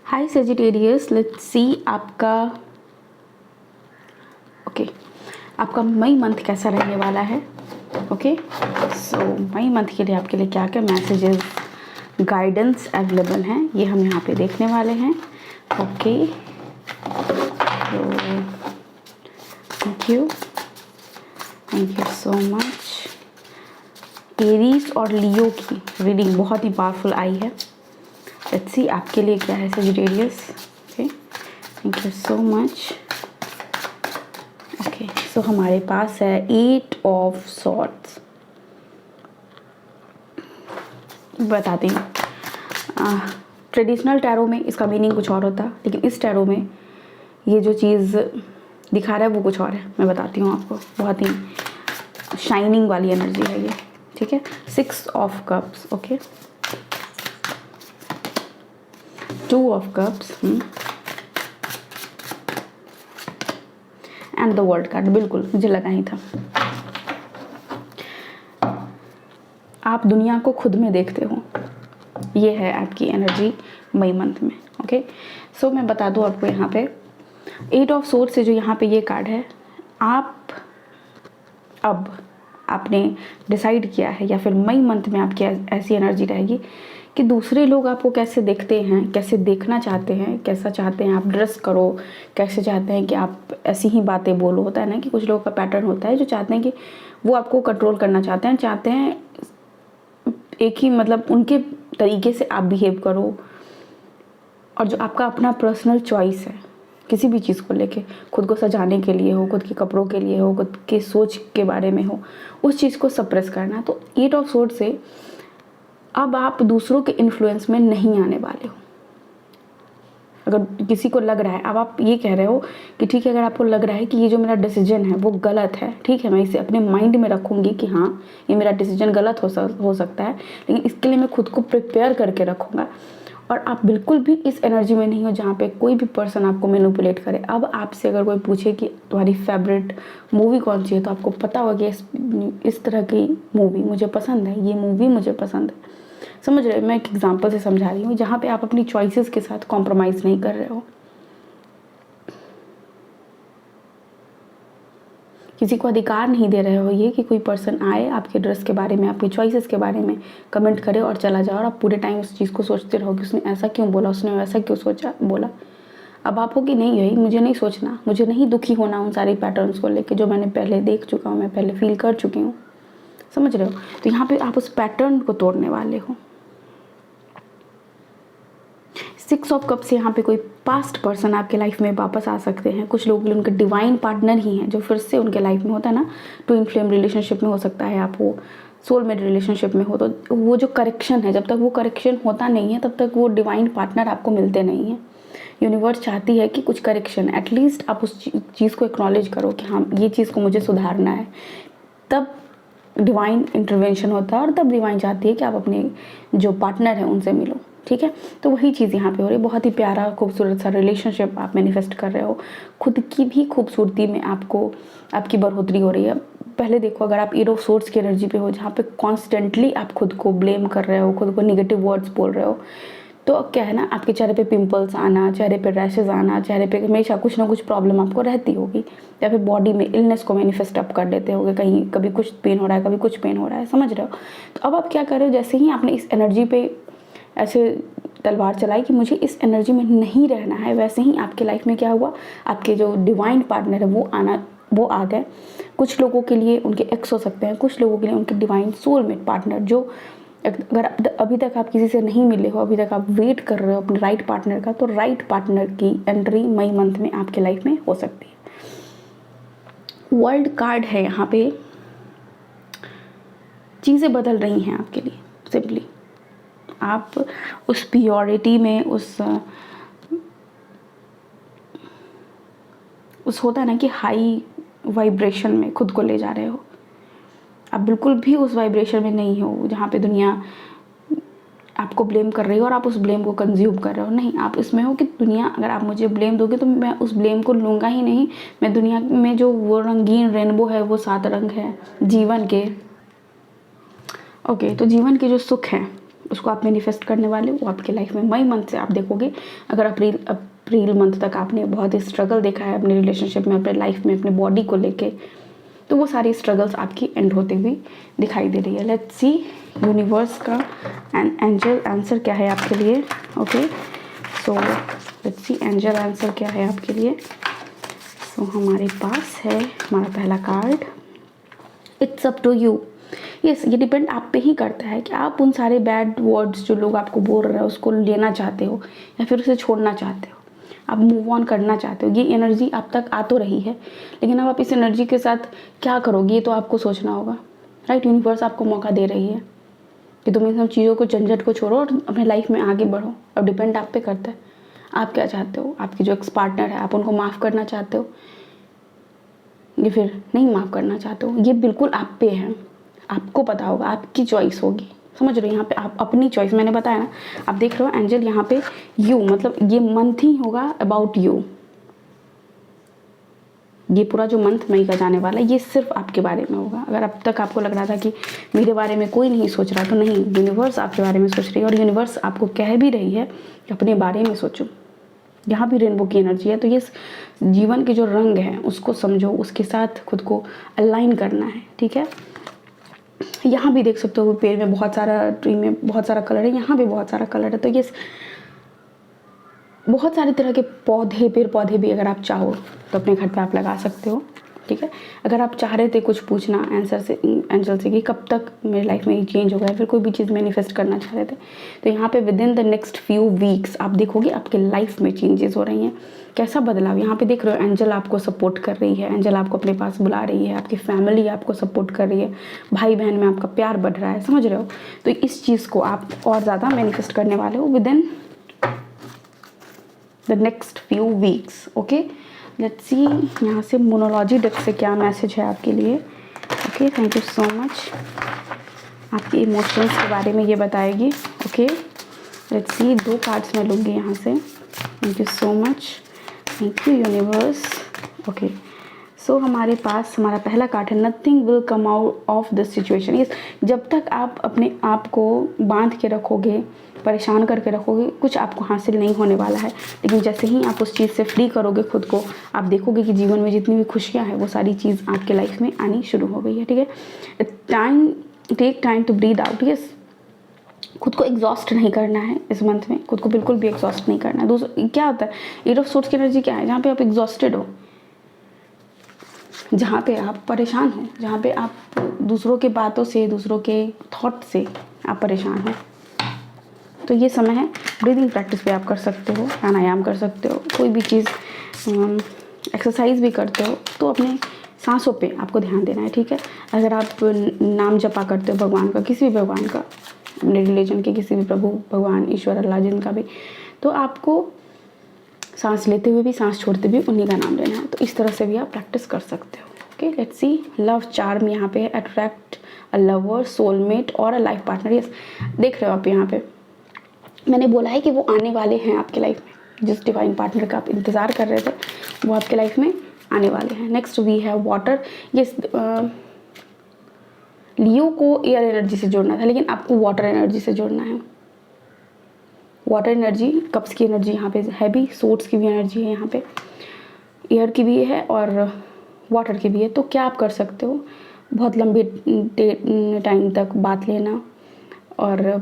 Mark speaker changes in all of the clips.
Speaker 1: Hi Sagittarius, let's see आपका आपका मई month कैसा रहने वाला है। ओके, सो मई मंथ के लिए आपके लिए क्या क्या मैसेजेस, गाइडेंस अवेलेबल हैं, ये हम यहाँ पे देखने वाले हैं। ओके, तो thank you so much. Aries और लियो की रीडिंग बहुत ही पावरफुल आई है। लेट्स सी आपके लिए क्या है Sagittarius. Okay, thank you so much. Okay, so हमारे पास है 8 ऑफ सॉर्ड्स। बताती हूँ, ट्रेडिशनल टैरो में इसका मीनिंग कुछ और होता, लेकिन इस टैरो में ये जो चीज़ दिखा रहा है वो कुछ और है। मैं बताती हूँ आपको, बहुत ही शाइनिंग वाली एनर्जी है ये। ठीक है, 6 of cups. Okay, 2 of cups and the world card. बिल्कुल, मुझे लगा ही था। आप दुनिया को खुद में देखते हो, ये है आपकी एनर्जी मई मंथ में। ओके, सो मैं बता दूँ आपको, यहाँ पे 8 ऑफ सोर्ड से जो यहाँ पे ये कार्ड है, आप अब आपने डिसाइड किया है, या फिर मई मंथ में आपकी ऐसी एनर्जी रहेगी कि दूसरे लोग आपको कैसे देखते हैं, कैसे देखना चाहते हैं, कैसा चाहते हैं आप ड्रेस करो, कैसे चाहते हैं कि आप ऐसी ही बातें बोलो। होता है ना कि कुछ लोगों का पैटर्न होता है जो चाहते हैं कि वो आपको कंट्रोल करना चाहते हैं एक ही, मतलब उनके तरीके से आप बिहेव करो। और जो आपका अपना पर्सनल चॉइस है किसी भी चीज़ को लेके, खुद को सजाने के लिए हो, खुद के कपड़ों के लिए हो, खुद के सोच के बारे में हो, उस चीज़ को सप्रेस करना। तो 8 ऑफ सोर्ड से अब आप दूसरों के इन्फ्लुएंस में नहीं आने वाले हो। अगर किसी को लग रहा है, अब आप ये कह रहे हो कि ठीक है, अगर आपको लग रहा है कि ये जो मेरा डिसीजन है वो गलत है, ठीक है, मैं इसे अपने माइंड में रखूँगी कि हाँ ये मेरा डिसीजन गलत हो सकता है, लेकिन इसके लिए मैं खुद को प्रिपेयर करके रखूँगा। और आप बिल्कुल भी इस एनर्जी में नहीं हो जहाँ पे कोई भी पर्सन आपको मैनिपुलेट करे। अब आपसे अगर कोई पूछे कि तुम्हारी फेवरेट मूवी कौन सी है, तो आपको पता होगा कि इस तरह की मूवी मुझे पसंद है, ये मूवी मुझे पसंद है। समझ रहे हो, मैं एक एग्जांपल से समझा रही हूँ जहाँ पे आप अपनी चॉइसेस के साथ कॉम्प्रोमाइज़ नहीं कर रहे हो। किसी को अधिकार नहीं दे रहे हो ये कि कोई पर्सन आए आपके ड्रेस के बारे में, आपकी चॉइसेस के बारे में कमेंट करे और चला जाए, और आप पूरे टाइम उस चीज़ को सोचते रहो कि उसने ऐसा क्यों बोला, उसने वैसा क्यों सोचा बोला। अब आप हो कि नहीं, यही मुझे नहीं सोचना, मुझे नहीं दुखी होना उन सारे पैटर्न्स को लेके जो मैंने पहले देख चुका हूँ, मैं पहले फील कर चुकी हूँ। समझ रहे हो, तो यहाँ पे आप उस पैटर्न को तोड़ने वाले हो। 6 ऑफ कप से यहाँ पे कोई पास्ट पर्सन आपके लाइफ में वापस आ सकते हैं। कुछ लोग उनके डिवाइन पार्टनर ही हैं जो फिर से उनके लाइफ में होता है ना, ट्विन फ्लेम रिलेशनशिप में हो सकता है, आप वो सोलमेट रिलेशनशिप में हो, तो वो जो करेक्शन है, जब तक वो करेक्शन होता नहीं है तब तक वो डिवाइन पार्टनर आपको मिलते नहीं हैं। यूनिवर्स चाहती है कि कुछ करेक्शन, एटलीस्ट आप उस चीज़ को एक्नॉलेज करो कि हाँ ये चीज़ को मुझे सुधारना है, तब डिवाइन इंटरवेंशन होता है और तब डिवाइन चाहती है कि आप अपने जो पार्टनर हैं उनसे मिलो। ठीक है, तो वही चीज़ यहाँ पे हो रही है। बहुत ही प्यारा खूबसूरत सा रिलेशनशिप आप मैनिफेस्ट कर रहे हो। खुद की भी खूबसूरती में आपको आपकी बढ़ोतरी हो रही है। पहले देखो, अगर आप 8 ऑफ सोर्ड्स की एनर्जी पे हो जहाँ पे कॉन्स्टेंटली आप खुद को ब्लेम कर रहे हो, खुद को निगेटिव वर्ड्स बोल रहे हो, तो क्या है ना, आपके चेहरे पे पिंपल्स आना, चेहरे पे रैशेज आना, चेहरे पे हमेशा कुछ ना कुछ प्रॉब्लम आपको रहती होगी, या फिर बॉडी में इलनेस को मैनिफेस्ट अप कर देते होगे, कहीं कभी कुछ पेन हो रहा है, कभी कुछ पेन हो रहा है। समझ रहे हो, तो अब आप क्या कर रहे हो, जैसे ही आपने इस एनर्जी पे ऐसे तलवार चलाई कि मुझे इस एनर्जी में नहीं रहना है, वैसे ही आपके लाइफ में क्या हुआ, आपके जो डिवाइन पार्टनर है वो आ गए। कुछ लोगों के लिए उनके एक्स हो सकते हैं, कुछ लोगों के लिए उनके डिवाइन सोलमेट पार्टनर, जो अगर अभी तक आप किसी से नहीं मिले हो, अभी तक आप वेट कर रहे हो अपने राइट पार्टनर का, तो राइट पार्टनर की एंट्री मई मंथ में आपके लाइफ में हो सकती है। वर्ल्ड कार्ड है यहाँ पे, चीज़ें बदल रही हैं आपके लिए। सिंपली आप उस प्योरिटी में, उस होता है ना कि हाई वाइब्रेशन में खुद को ले जा रहे हो। आप बिल्कुल भी उस वाइब्रेशन में नहीं हो जहाँ पे दुनिया आपको ब्लेम कर रही हो और आप उस ब्लेम को कंज्यूम कर रहे हो। नहीं, आप इसमें हो कि दुनिया, अगर आप मुझे ब्लेम दोगे तो मैं उस ब्लेम को लूँगा ही नहीं। मैं दुनिया में जो वो रंगीन रेनबो है, वो 7 रंग है जीवन के। ओके, तो जीवन के जो सुख हैं उसको आप मैनिफेस्ट करने वाले हो। वो आपके लाइफ में मई मंथ से आप देखोगे, अगर अप्रैल मंथ तक आपने बहुत ही स्ट्रगल देखा है अपने रिलेशनशिप में, अपने लाइफ में, अपने बॉडी को लेके, तो वो सारी स्ट्रगल्स आपकी एंड होते हुए दिखाई दे रही है। लेट्स सी यूनिवर्स का एंजल आंसर क्या है आपके लिए। Okay, so let's see angel answer क्या है आपके लिए। सो हमारे पास है हमारा पहला card, it's up to you. Yes, ये डिपेंड आप पे ही करता है कि आप उन सारे बैड वर्ड्स जो लोग आपको बोल रहे हैं उसको लेना चाहते हो या फिर उसे छोड़ना चाहते हो, आप मूव ऑन करना चाहते हो। ये एनर्जी आप तक आ तो रही है, लेकिन अब आप इस एनर्जी के साथ क्या करोगे ये तो आपको सोचना होगा, राइट। यूनिवर्स आपको मौका दे रही है कि तुम इन सब चीज़ों को, झंझट को छोड़ो और अपने लाइफ में आगे बढ़ो। अब डिपेंड आप पे करता है, आप क्या चाहते हो। आपकी जो एक्स पार्टनर है, आप उनको माफ़ करना चाहते हो या फिर नहीं माफ़ करना चाहते हो, ये बिल्कुल आप पे है। आपको पता होगा, आपकी चॉइस होगी, समझ रहे हो। यहाँ पे आप अपनी चॉइस, मैंने बताया ना, आप देख रहे हो एंजल यहाँ पे यू, मतलब ये मंथ ही होगा अबाउट यू। ये पूरा जो मंथ मई का जाने वाला है ये सिर्फ आपके बारे में होगा। अगर अब तक आपको लग रहा था कि मेरे बारे में कोई नहीं सोच रहा, तो नहीं, यूनिवर्स आपके बारे में सोच रही है और यूनिवर्स आपको कह भी रही है कि अपने बारे में सोचो। यहाँ भी रेनबो की एनर्जी है, तो ये जीवन के जो रंग हैं उसको समझो, उसके साथ खुद को अलाइन करना है, ठीक है। यहाँ भी देख सकते हो पेड़ में बहुत सारा, ट्री में बहुत सारा कलर है, यहाँ भी बहुत सारा कलर है। तो ये बहुत सारे तरह के पौधे, पेड़ पौधे भी अगर आप चाहो तो अपने घर पे आप लगा सकते हो, ठीक है। अगर आप चाह रहे थे कुछ पूछना एंजल से कि कब तक मेरी लाइफ में ये चेंज होगा, फिर कोई भी चीज़ मैनिफेस्ट करना चाह रहे थे, तो यहाँ पे with in the next few weeks आप देखोगे आपके लाइफ में चेंजेस हो रही हैं। कैसा बदलाव, यहाँ पे देख रहे हो एंजल आपको सपोर्ट कर रही है, एंजल आपको अपने पास बुला रही है, आपकी फैमिली आपको सपोर्ट कर रही है, भाई बहन में आपका प्यार बढ़ रहा है, समझ रहे हो। तो इस चीज़ को आप और ज़्यादा मैनिफेस्ट करने वाले हो with in the next few weeks. Okay, let's see यहाँ से मोनोलॉजी डेक से क्या मैसेज है आपके लिए। Okay, thank you so much. आपके इमोशंस के बारे में ये बताएगी। ओके, लेट्स सी, 2 कार्ड्स मैं लूँगी यहाँ से। Thank you so much, thank you universe. Okay, so हमारे पास हमारा पहला कार्ड है, nothing will come out of this situation. ये जब तक आप अपने आप को बांध के रखोगे, परेशान करके रखोगे, कुछ आपको हासिल नहीं होने वाला है। लेकिन जैसे ही आप उस चीज़ से फ्री करोगे खुद को, आप देखोगे कि जीवन में जितनी भी खुशियाँ हैं वो सारी चीज़ आपके लाइफ में आनी शुरू हो गई है, ठीक है। Take time to breathe out. Yes, खुद को एग्जॉस्ट नहीं करना है इस मंथ में, खुद को बिल्कुल भी एग्जॉस्ट नहीं करना है। दूसरा क्या होता है, 8 ऑफ सोर्ड्स की एनर्जी क्या है, जहाँ पे आप एग्जॉस्टेड हो, जहाँ पे आप परेशान हो, जहाँ पे आप दूसरों के बातों से, दूसरों के थॉट से आप परेशान हो। तो ये समय है, ब्रीदिंग प्रैक्टिस भी आप कर सकते हो, प्राणायाम कर सकते हो, कोई भी चीज़ एक्सरसाइज भी करते हो, तो अपने सांसों पे आपको ध्यान देना है, ठीक है। अगर आप नाम जपा करते हो भगवान का, किसी भी भगवान का, अपने रिलीजन के किसी भी प्रभु, भगवान, ईश्वर, अल्लाह, जिनका भी, तो आपको सांस लेते हुए भी, सांस छोड़ते भी उन्हीं का नाम लेना है। तो इस तरह से भी आप प्रैक्टिस कर सकते हो। Okay, let's see, love charm यहाँ पे है, अट्रैक्ट अ लवर, सोलमेट और अ लाइफ पार्टनर। यस, देख रहे हो आप यहाँ पे, मैंने बोला है कि वो आने वाले हैं आपके लाइफ में, जिस डिवाइन पार्टनर का आप इंतज़ार कर रहे थे वो आपके लाइफ में आने वाले हैं। Next we have water. Yes, Leo को एयर एनर्जी से जोड़ना था, लेकिन आपको वाटर एनर्जी से जोड़ना है। वाटर एनर्जी, कप्स की एनर्जी यहाँ पे है भी, सोर्ड्स की भी एनर्जी है यहाँ पे, एयर की भी है और वाटर की भी है। तो क्या आप कर सकते हो, बहुत लंबे टाइम तक बात लेना, और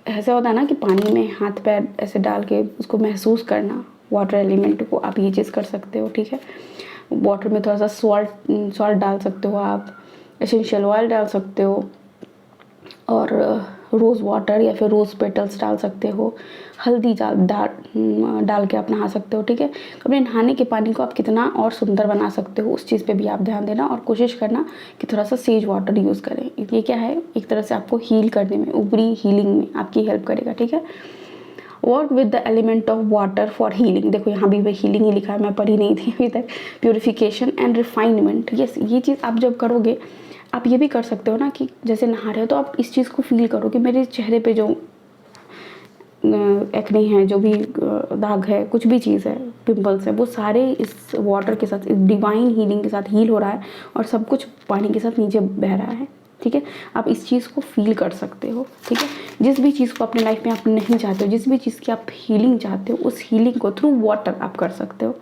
Speaker 1: ऐसा होता है ना कि पानी में हाथ पैर ऐसे डाल के उसको महसूस करना, वाटर एलिमेंट को, आप ये चीज़ कर सकते हो, ठीक है। वाटर में थोड़ा सा सॉल्ट डाल सकते हो आप, एसेंशियल ऑयल डाल सकते हो, और रोज़ वाटर या फिर रोज़ पेटल्स डाल सकते हो, हल्दी डाल के आप नहा सकते हो, ठीक है। अपने नहाने के पानी को आप कितना और सुंदर बना सकते हो उस चीज़ पे भी आप ध्यान देना, और कोशिश करना कि थोड़ा सा सेज वाटर यूज़ करें। ये क्या है, एक तरह से आपको हील करने में, ऊपरी हीलिंग में आपकी हेल्प करेगा, ठीक है। Work with the element of water for healing. देखो यहाँ भी हीलिंग ही लिखा है, मैं पढ़ी नहीं थी अभी तक। Purification and refinement. यस, ये चीज़ आप जब करोगे, आप ये भी कर सकते हो ना कि जैसे नहा रहे हो तो आप इस चीज़ को फील करो कि मेरे चेहरे पे जो एक्ने है, जो भी दाग है, कुछ भी चीज़ है, पिंपल्स है, वो सारे इस वाटर के साथ, इस डिवाइन हीलिंग के साथ हील हो रहा है, और सब कुछ पानी के साथ नीचे बह रहा है। ठीक है। आप इस चीज़ को फील कर सकते हो, ठीक है। जिस भी चीज़ को अपने लाइफ में आप नहीं चाहते हो, जिस भी चीज़ की आप हीलिंग चाहते हो, उस हीलिंग को थ्रू वाटर आप कर सकते हो।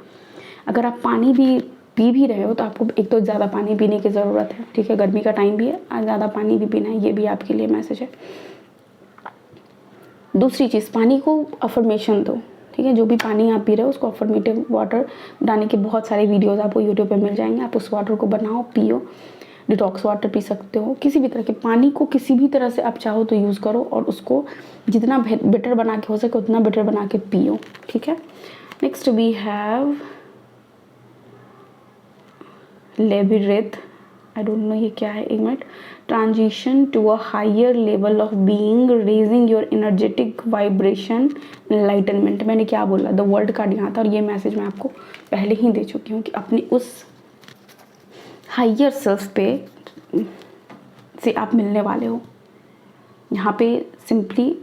Speaker 1: अगर आप पानी भी पी भी रहे हो तो आपको एक तो ज़्यादा पानी पीने की ज़रूरत है, ठीक है। गर्मी का टाइम भी है और ज़्यादा पानी भी पीना है, ये भी आपके लिए मैसेज है। दूसरी चीज़, पानी को अफर्मेशन दो, ठीक है। जो भी पानी आप पी रहे हो उसको अफर्मेटिव वाटर बनाने के बहुत सारे वीडियोस आपको यूट्यूब पे मिल जाएंगे। आप उस वाटर को बनाओ, पियो। डिटॉक्स वाटर पी सकते हो, किसी भी तरह के पानी को किसी भी तरह से आप चाहो तो यूज़ करो और उसको जितना बेटर बना के हो सके उतना बेटर बना के पियो, ठीक है। नेक्स्ट वी हैव लेविरेथ, आई डोंट नो ये क्या है, एक minute. Transition to a higher level of being, raising your energetic vibration, enlightenment. मैंने क्या बोला, द वर्ल्ड कार्ड यहाँ था और ये मैसेज मैं आपको पहले ही दे चुकी हूँ कि अपनी उस हायर सेल्फ पे से आप मिलने वाले हो। यहाँ पे सिंपली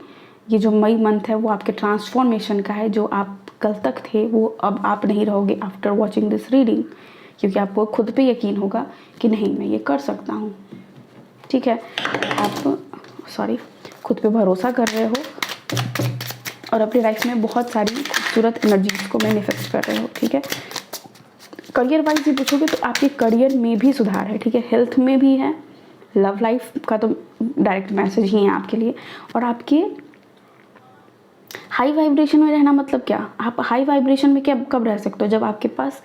Speaker 1: ये जो मई मंथ है वो आपके ट्रांसफॉर्मेशन का है। जो आप कल तक थे वो अब आप नहीं रहोगे आफ्टर वॉचिंग दिस रीडिंग, क्योंकि आपको खुद पे यकीन होगा कि नहीं मैं ये कर सकता हूँ, ठीक है। आप खुद पे भरोसा कर रहे हो और अपनी लाइफ में बहुत सारी खूबसूरत एनर्जीज को मैनिफेस्ट कर रहे हो, ठीक है। करियर वाइज भी पूछोगे तो आपके करियर में भी सुधार है, ठीक है। हेल्थ में भी है, लव लाइफ का तो डायरेक्ट मैसेज ही है आपके लिए। और आपके हाई वाइब्रेशन में रहना मतलब क्या, आप हाई वाइब्रेशन में क्या कब रह सकते हो, जब आपके पास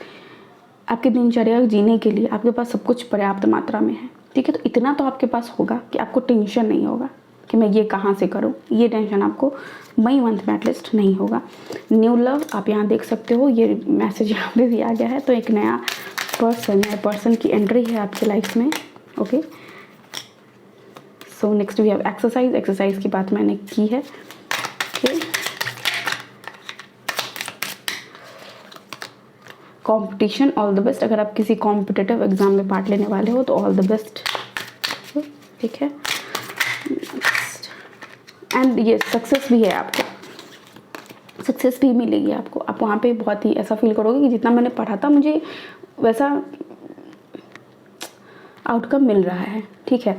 Speaker 1: आपके दिनचर्या जीने के लिए आपके पास सब कुछ पर्याप्त मात्रा में है, ठीक है। तो इतना तो आपके पास होगा कि आपको टेंशन नहीं होगा कि मैं ये कहाँ से करूँ, ये टेंशन आपको मई मंथ में एटलीस्ट नहीं होगा। न्यू लव आप यहाँ देख सकते हो, ये मैसेज यहाँ पे भी आ गया है। तो एक नया पर्सन की एंट्री है आपकी लाइफ में, okay. So next we have exercise की बात मैंने की है, okay. Competition, all the best. अगर आप किसी कॉम्पिटिटिव एग्जाम में पार्ट लेने वाले हो तो ऑल द बेस्ट, ठीक है। एंड ये सक्सेस भी है, आपको सक्सेस भी मिलेगी आपको। आप वहाँ पे बहुत ही ऐसा फील करोगे कि जितना मैंने पढ़ा था मुझे वैसा आउटकम मिल रहा है, ठीक है।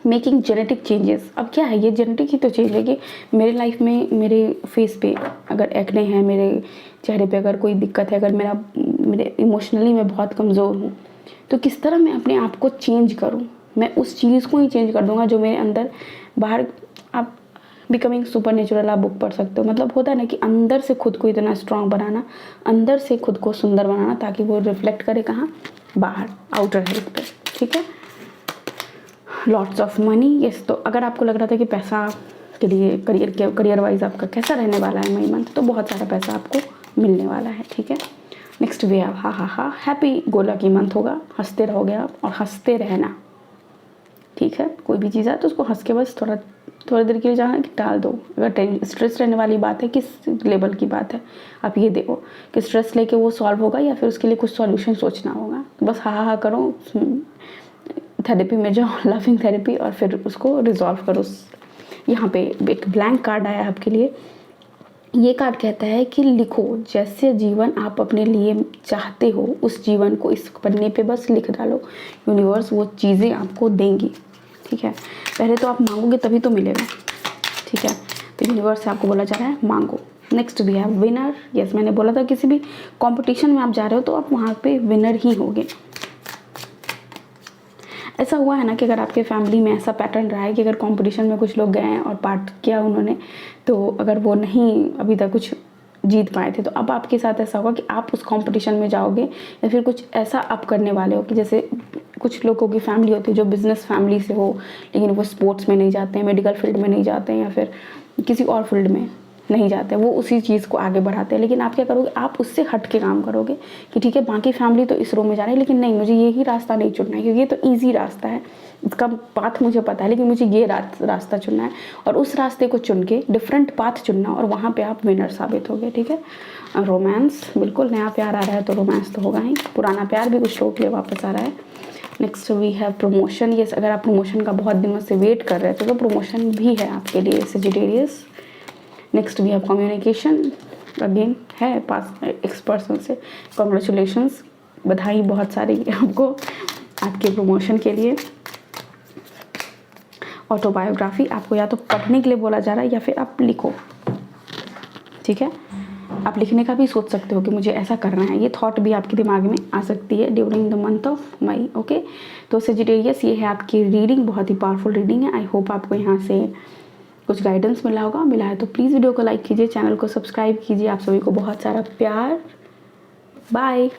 Speaker 1: मेकिंग जेनेटिक चेंजेस, अब क्या है, ये जेनेटिक ही तो चेंज है कि मेरे लाइफ में मेरे फेस पे अगर एक्ने है, मेरे चेहरे पे अगर कोई दिक्कत है, अगर मेरे इमोशनली मैं बहुत कमज़ोर हूँ, तो किस तरह मैं अपने आप को चेंज करूँ। मैं उस चीज़ को ही चेंज कर दूँगा जो मेरे अंदर बाहर। आप बिकमिंग सुपर नेचुरल आप बुक पढ़ सकते हो। मतलब होता है ना कि अंदर से खुद को इतना स्ट्रांग बनाना, अंदर से खुद को सुंदर बनाना, ताकि वो रिफ्लेक्ट करे कहाँ, बाहर, आउटर हेल्थ पे, ठीक है। Lots of money, yes. तो अगर आपको लग रहा था कि पैसा के लिए करियर वाइज आपका कैसा रहने वाला है मई मंथ, तो बहुत सारा पैसा आपको मिलने वाला है, ठीक है। नेक्स्ट वे आप हा हैप्पी गोला की मंथ होगा, हंसते रहोगे आप और हंसते रहना, ठीक है। कोई भी चीज़ है तो उसको हंस के बस थोड़ी देर के लिए जाना कि टाल दो। अगर स्ट्रेस रहने वाली बात है, किस लेवल की बात है, आप ये देखो कि स्ट्रेस लेके वो सॉल्व होगा या फिर उसके लिए कुछ सॉल्यूशन सोचना होगा। बस हा करो, थेरेपी में जाओ, लाफिंग थेरेपी, और फिर उसको रिजॉल्व करो। यहाँ पे एक ब्लैंक कार्ड आया आपके लिए। ये कार्ड कहता है कि लिखो, जैसे जीवन आप अपने लिए चाहते हो उस जीवन को इस पन्ने पे बस लिख डालो। यूनिवर्स वो चीज़ें आपको देंगी, ठीक है। पहले तो आप मांगोगे तभी तो मिलेगा, ठीक है। तो यूनिवर्स से आपको बोला जा रहा है मांगो। नेक्स्ट भी है विनर, यस। मैंने बोला था किसी भी कंपटीशन में आप जा रहे हो तो आप वहाँ पे विनर ही होगे। ऐसा हुआ है ना कि अगर आपके फैमिली में ऐसा पैटर्न रहा है कि अगर कंपटीशन में कुछ लोग गए हैं और पार्ट किया उन्होंने, तो अगर वो नहीं अभी तक कुछ जीत पाए थे, तो अब आपके साथ ऐसा होगा कि आप उस कंपटीशन में जाओगे या फिर कुछ ऐसा आप करने वाले हो कि जैसे कुछ लोगों की फैमिली होती है जो बिजनेस फैमिली से हो, लेकिन वो स्पोर्ट्स में नहीं जाते हैं, मेडिकल फील्ड में नहीं जाते हैं, या फिर किसी और फील्ड में नहीं जाते, वो उसी चीज़ को आगे बढ़ाते हैं। लेकिन आप क्या करोगे, आप उससे हट के काम करोगे कि ठीक है बाकी फैमिली तो इस रो में जा रही है, लेकिन नहीं, मुझे यही रास्ता नहीं चुनना है क्योंकि ये तो ईजी रास्ता है, इसका पाथ मुझे पता है, लेकिन मुझे ये रास्ता चुनना है। और उस रास्ते को चुन के डिफरेंट पाथ चुनना, और वहाँ पे आप विनर साबित होगे, ठीक है। रोमांस, बिल्कुल नया प्यार आ रहा है तो रोमांस तो होगा ही। पुराना प्यार भी कुछ लोगों के लिए वापस आ रहा है। Next we have promotion, yes. अगर आप प्रमोशन का बहुत दिनों से वेट कर रहे थे तो प्रमोशन भी है आपके लिए, Sagittarius. Next we have communication, again है पास एक्स पर्सन से कॉन्ग्रेचुलेशंस, बधाई बहुत सारी आपको आपके प्रमोशन के लिए। ऑटोबायोग्राफी, आपको या तो पढ़ने के लिए बोला जा रहा है या फिर आप लिखो, ठीक है। आप लिखने का भी सोच सकते हो कि मुझे ऐसा करना है, ये थॉट भी आपके दिमाग में आ सकती है during the month of May, okay. तो सेजिटेरियस ये है आपकी रीडिंग, बहुत ही पावरफुल रीडिंग है। आई होप आपको यहाँ से कुछ गाइडेंस मिला होगा। मिला है तो प्लीज़ वीडियो को लाइक कीजिए, चैनल को सब्सक्राइब कीजिए। आप सभी को बहुत सारा प्यार। बाय।